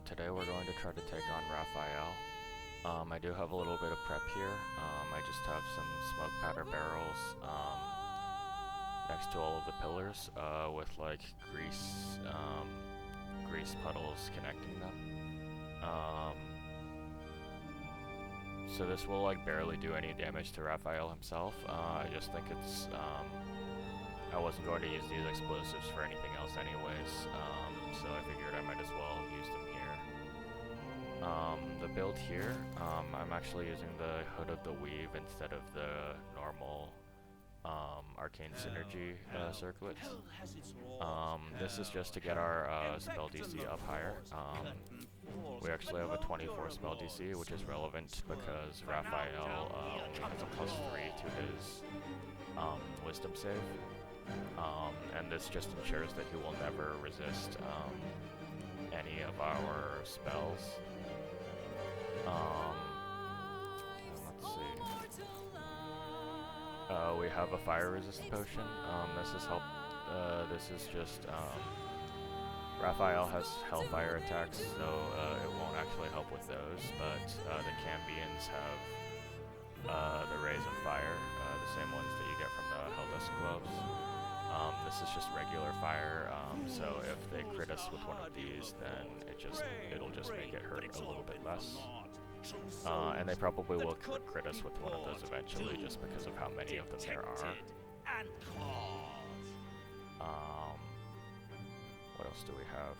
Today we're going to try to take on Raphael. I do have a little bit of prep here. I just have some smoke powder barrels next to all of the pillars with like grease puddles connecting them. So this will like barely do any damage to Raphael himself. I just think it's I wasn't going to use these explosives for anything else anyways, so I figured I might as well use them here. The build here, I'm actually using the Hood of the Weave instead of the normal Arcane Synergy circlet. This is just to get our spell DC up higher. We actually have a 24 spell DC, which is relevant because Raphael only has a +3 to his Wisdom save. And this just ensures that he will never resist any of our spells. Let's see. We have a fire resist potion. This is just Raphael has Hellfire attacks, so it won't actually help with those. But the Cambions have the Rays of Fire, the same ones that you get from the Helldusk gloves. This is just regular fire, so if they crit us with one of these, then it'll just make it hurt a little bit less. And they probably will crit us with one of those eventually, just because of how many of them there are. What else do we have?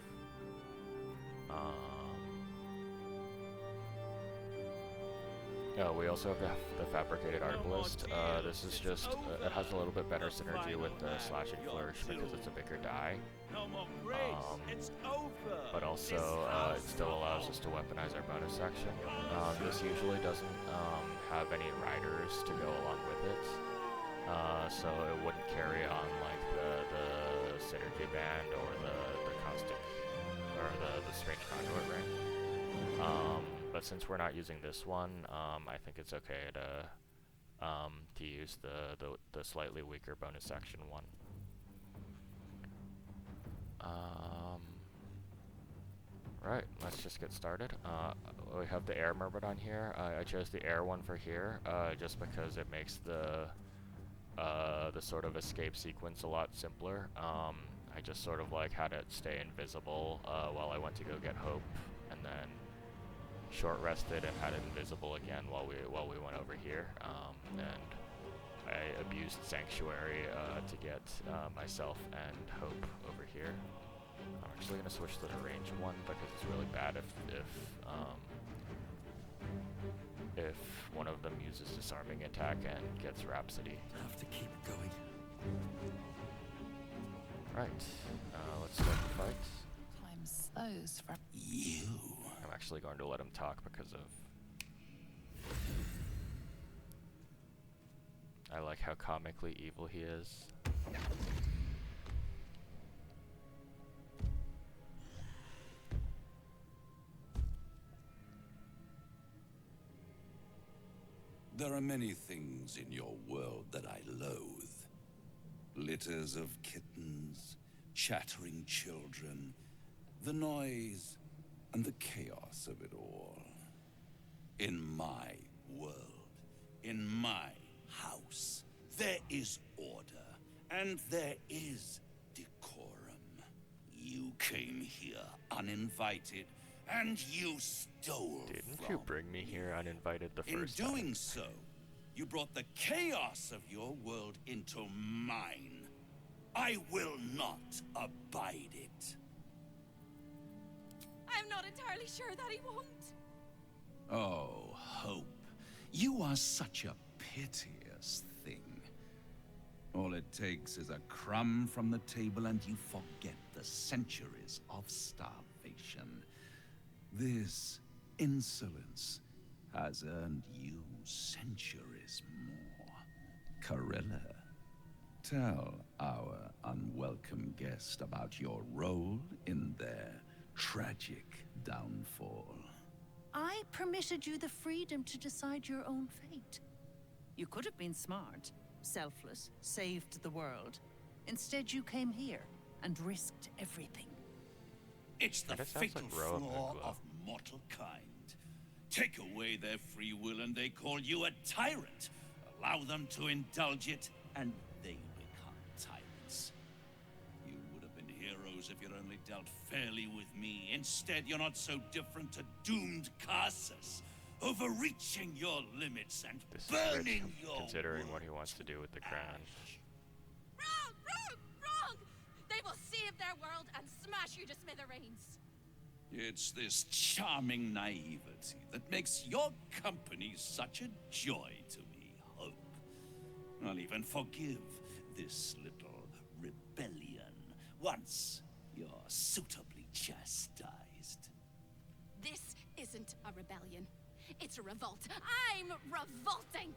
We also have the Fabricated Arbalist. This is just, it has a little bit better synergy with the Slashing Flourish because it's a bigger die. But also, it still allows us to weaponize our bonus action. This usually doesn't have any riders to go along with it. So it wouldn't carry on like the Synergy Band or the Caustic, or the Strange Conduit Ring. But since we're not using this one, I think it's okay to use the slightly weaker bonus action one. Right, let's just get started. We have the Air Myrmidon here. I chose the air one for here, just because it makes the sort of escape sequence a lot simpler. I just sort of like had it stay invisible while I went to go get Hope, and then short rested and had it invisible again while we went over here, and I abused Sanctuary to get myself and Hope over here. I'm actually gonna switch to the range one because it's really bad if one of them uses disarming attack and gets Rhapsody. Have to keep going. Right, let's start the fight. I'm so from You. I'm actually going to let him talk because of... I like how comically evil he is. There are many things in your world that I loathe. Litters of kittens, chattering children, the noise and the chaos of it all. In my world, in my house, there is order, and there is decorum. You came here uninvited, and you stole Didn't from you bring me here uninvited the first time? In doing so, you brought the chaos of your world into mine. I will not abide it. I'm not entirely sure that he won't. Oh, Hope. You are such a piteous thing. All it takes is a crumb from the table and you forget the centuries of starvation. This insolence has earned you centuries more. Carilla, tell our unwelcome guest about your role in their tragic downfall. I permitted you the freedom to decide your own fate. You could have been smart, selfless, saved the world. Instead, you came here and risked everything. It's the Kinda sounds fatal like Roa flaw Piglo. of mortal kind. Take away their free will and they call you a tyrant. Allow them to indulge it and they become tyrants. You would have been heroes if you'd only dealt fairly with me. Instead, you're not so different to doomed Carsus, overreaching your limits and This is burning rich, your considering what he world wants to do with the to crown. ash. Wrong! Wrong! Wrong! They will save their world and smash you to smithereens. It's this charming naivety that makes your company such a joy to me, Hope. I'll even forgive this little rebellion once you're suitably chastised. This isn't a rebellion. It's a revolt. I'm revolting!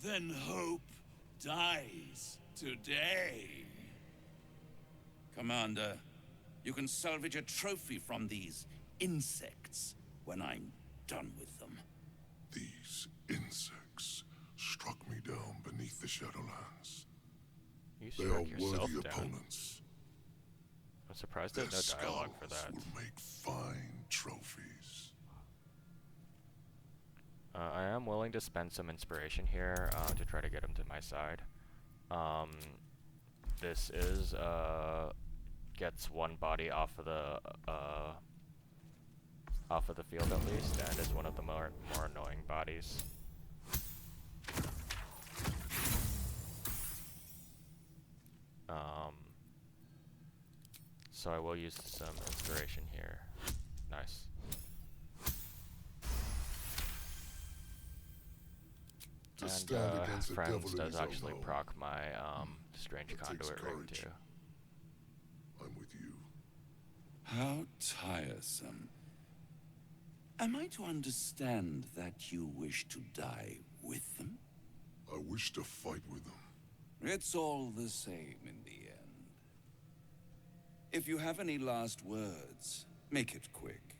Then Hope dies today. Commander, you can salvage a trophy from these insects when I'm done with them. These insects struck me down beneath the Shadowlands. You They are struck yourself worthy down. opponents. I'm surprised Their there's no dialogue for skulls that. will make fine trophies. I am willing to spend some inspiration here to try to get him to my side. This is gets one body off of the field at least, and is one of the more annoying bodies. So I will use some inspiration here. Nice. To And stand against the devil Friends in does his own actually home. proc my strange That takes conduit ring courage. too. I'm with you. How tiresome. Am I to understand that you wish to die with them? I wish to fight with them. It's all the same in the end. If you have any last words, make it quick.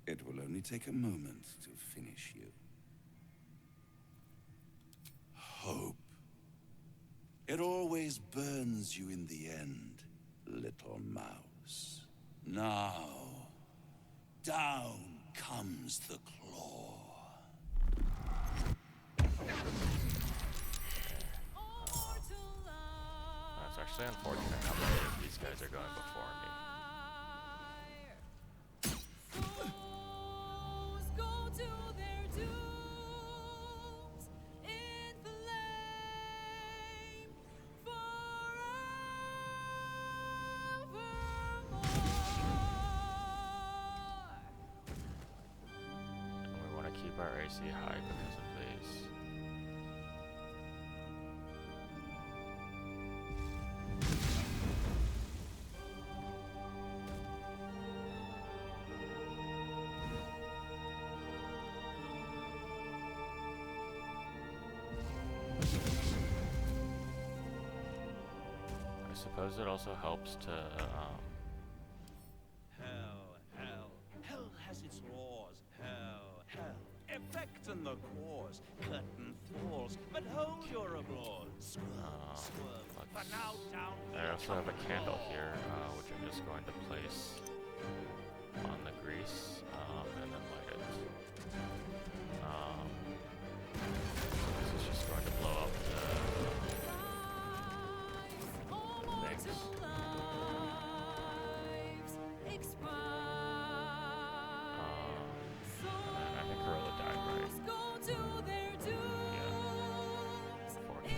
It will only take a moment to finish you. Hope. It always burns you in the end, little mouse. Now, down comes the claw. It's actually unfortunate how many of these guys are going before me. And we want to keep our AC high because of these. I suppose it also helps to Hell has its laws. Hell. Effect and the cause. Curtain falls, but hold your applause. Swerve. For now, down. I also have a candle here, which I'm just going to place on the grease, and then light it. This is just going to blow up the things. And I think Corolla died, right? Yeah. Unfortunately.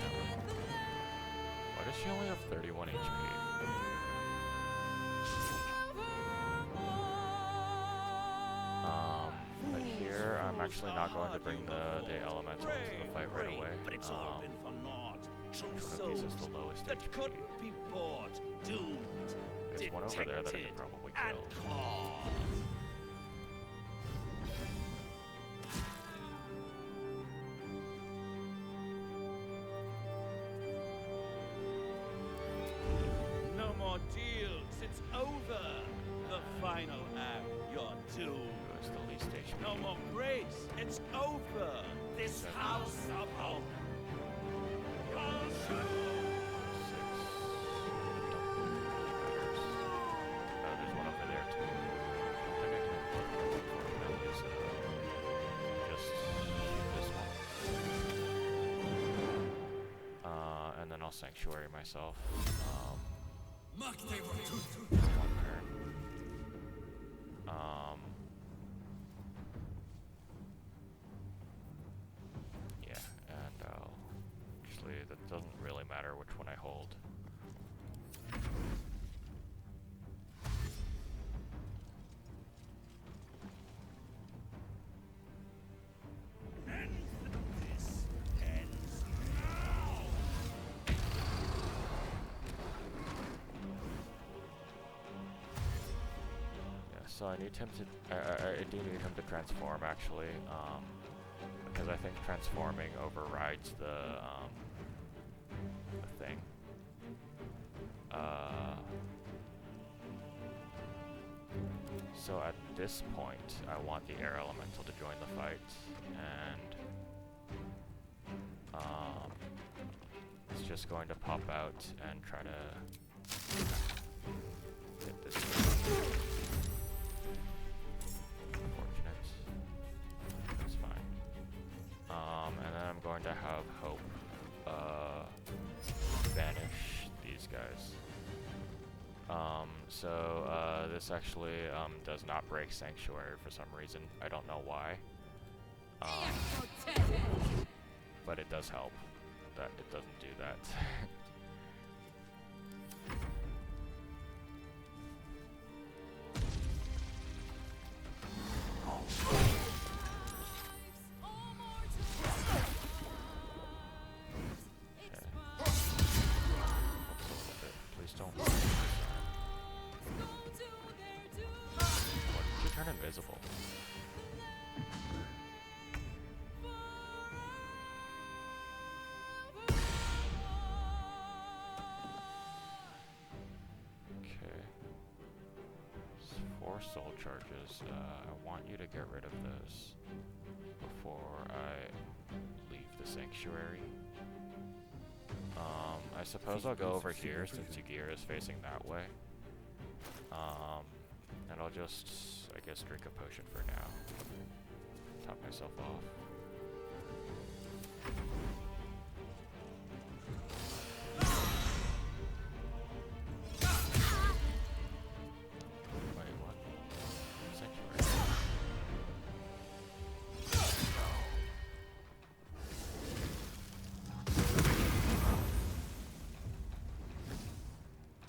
Why does she only have 31 HP? But here I'm actually not going to bring the elemental into the fight right away. But it's all been for naught. True Which one of souls these is the lowest that HP? couldn't be bought, doomed, There's one over there that I detected, could probably and kill. caught. No more deals, it's over. The final act, you're doomed. Who is the least HP? No more grace, it's over. This house of hope. You're doomed. 6. sanctuary myself. One turn. Yeah, and actually that doesn't really matter which one I hold. So I need him to, I do need him to transform actually, because I think transforming overrides the thing. So at this point, I want the air elemental to join the fight, and it's just going to pop out and try to hit this guy. Unfortunate. That's fine. And then I'm going to have Hope banish these guys. This actually does not break Sanctuary for some reason. I don't know why. But it does help that it doesn't do that. Please don't. Why did you turn invisible? Okay. 4 soul charges. I want you to get rid of those before I leave the sanctuary. I suppose I'll go over here since Yagir is facing that way. And I'll just, I guess, drink a potion for now. Top myself off. Wait, what? Sanctuary.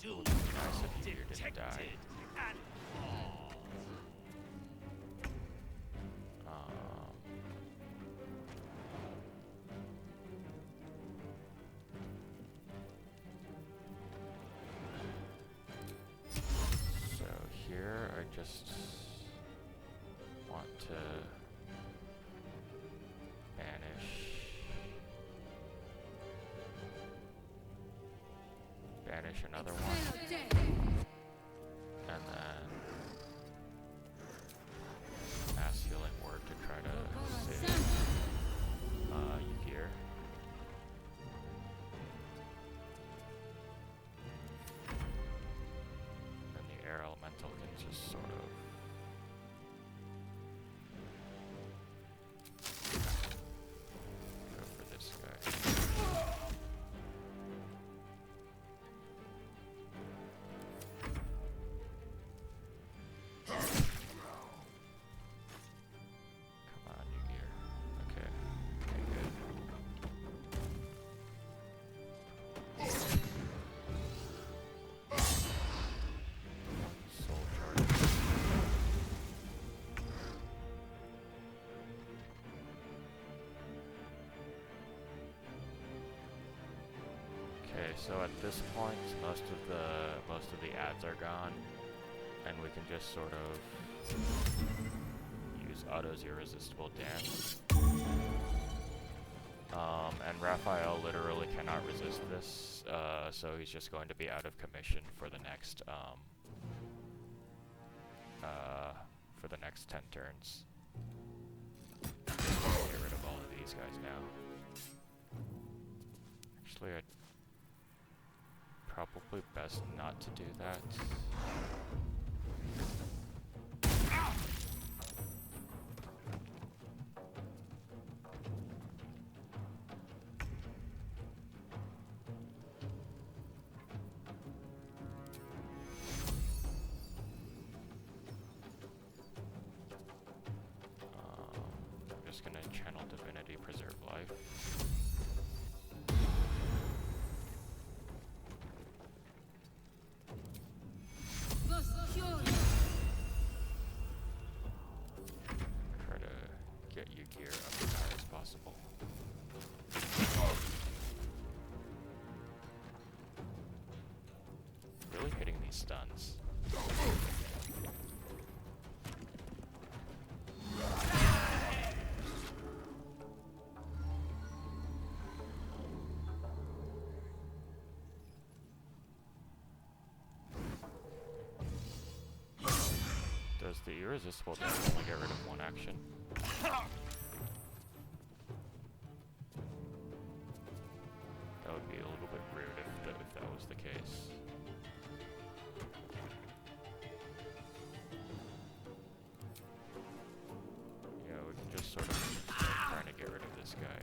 It would be nice if you didn't die. So here I just want to banish another one, and then mass healing word to try to save Ygir. And the air elemental can just sort of go for this guy. Come on, Ygir. Okay. Okay, good. Soul charge. Okay, so at this point, most of the ads are gone, and we can just sort of use Otto's irresistible dance. And Raphael literally cannot resist this, so he's just going to be out of commission for the next 10 turns. Get rid of all of these guys now. Actually, I'd probably best not to do that. life. Try to get you gear up as high as possible. Really hitting these stuns. Does the irresistible dance only get rid of one action? That would be a little bit rude if that was the case. Yeah, we can just sort of start trying to get rid of this guy.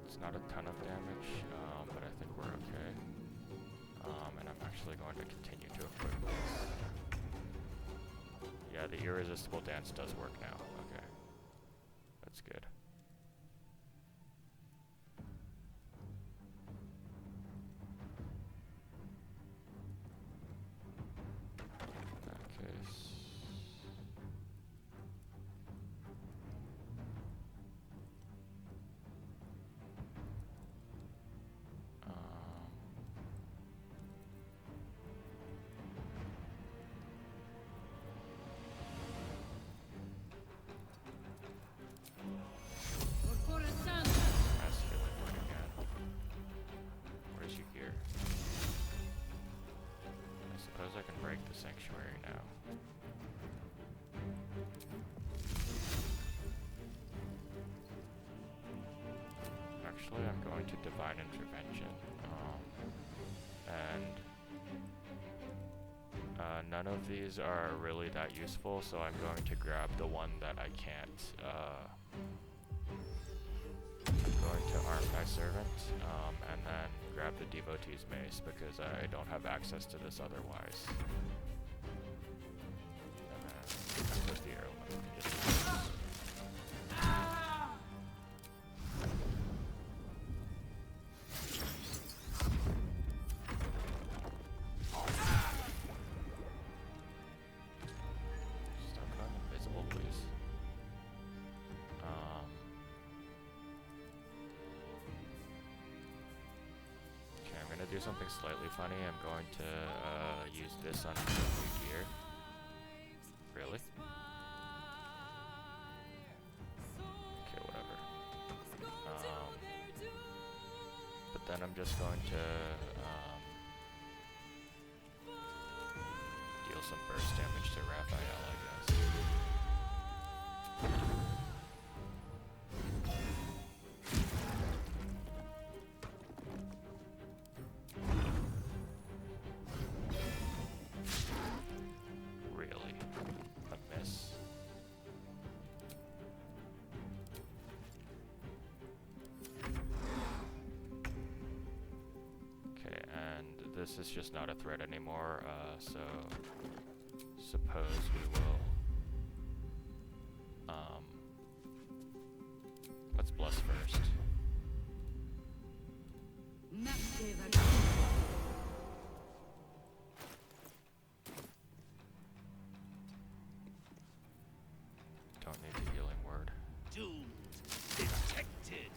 It's not a ton of damage, but I think we're okay. And I'm actually going to continue to equip this. Yeah, the irresistible dance does work now. Okay. That's good. In that case... Mass healing word again. Where's your gear? I suppose I can break the sanctuary now. Actually, I'm going to divine intervention. And none of these are really that useful, so I'm going to grab the one that I can't. I'm going to arm my servant, and then grab the devotee's mace because I don't have access to this otherwise. And then there's the arrow. Stop going invisible, please. Okay, I'm gonna do something slightly funny. I'm going to use this on new gear. Really? Okay, whatever. But then I'm just going to deal some burst damage to Raphael, I guess. Really? A miss? Okay, and this is just not a threat anymore, so suppose we will let's bless first. Don't need the healing word. Doomed. Detected.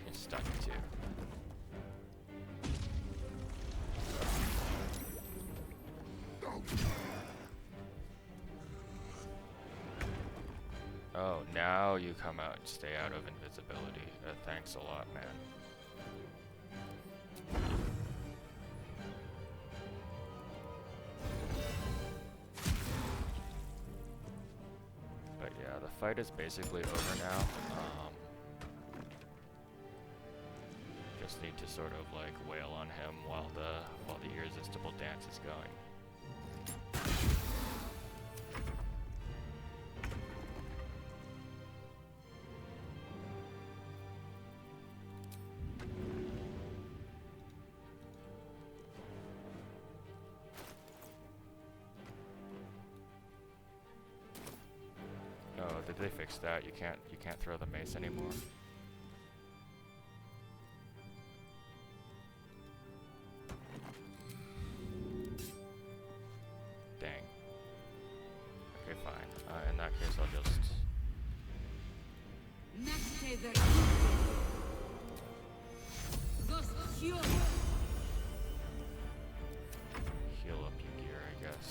It's stuck too. Oh, now you come out and stay out of invisibility. Thanks a lot, man. But yeah, the fight is basically over now. Just need to sort of like wail on him while the irresistible dance is going. did they fix that? You can't throw the mace anymore? Dang. Okay, fine. In that case, I'll just... heal up your gear, I guess.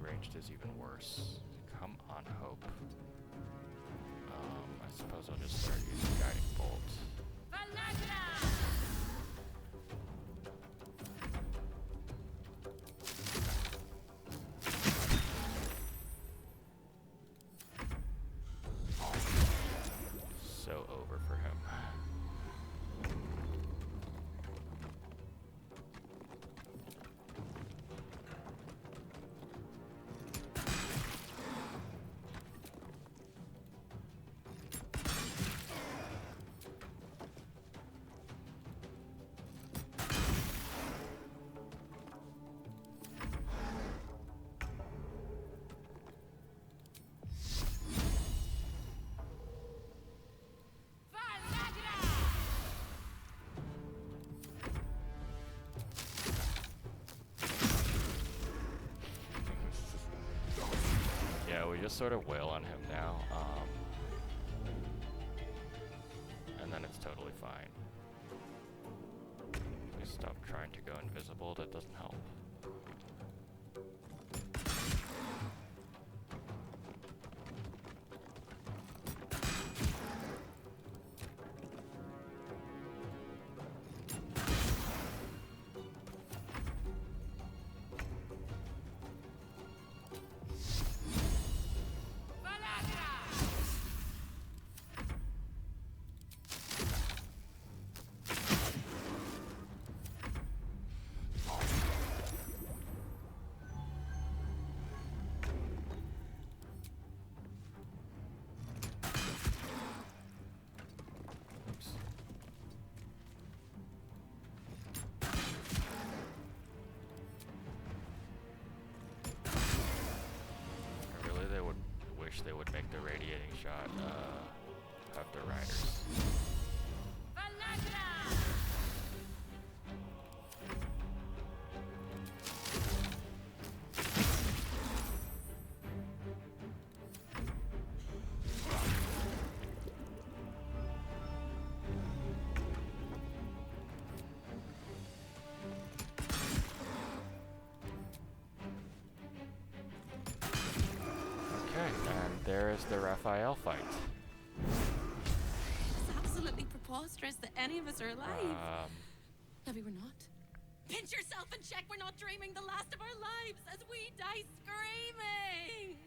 Ranged is even worse. Come on, Hope. I suppose I'll just start using Guiding Bolt. So over for him. Yeah, we just sort of wail on him now, and then it's totally fine. We stop trying to go invisible, that doesn't help. They would make the radiating shot have the riders. There's the Raphael fight. It's absolutely preposterous that any of us are alive. Maybe we're not. Pinch yourself and check we're not dreaming the last of our lives as we die screaming.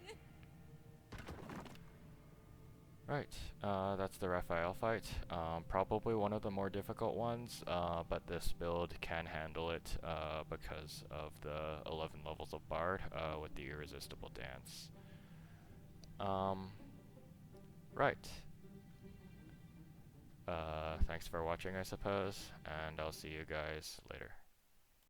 Right, that's the Raphael fight. Probably one of the more difficult ones, but this build can handle it because of the 11 levels of Bard with the Irresistible Dance. Right. Thanks for watching, I suppose, and I'll see you guys later.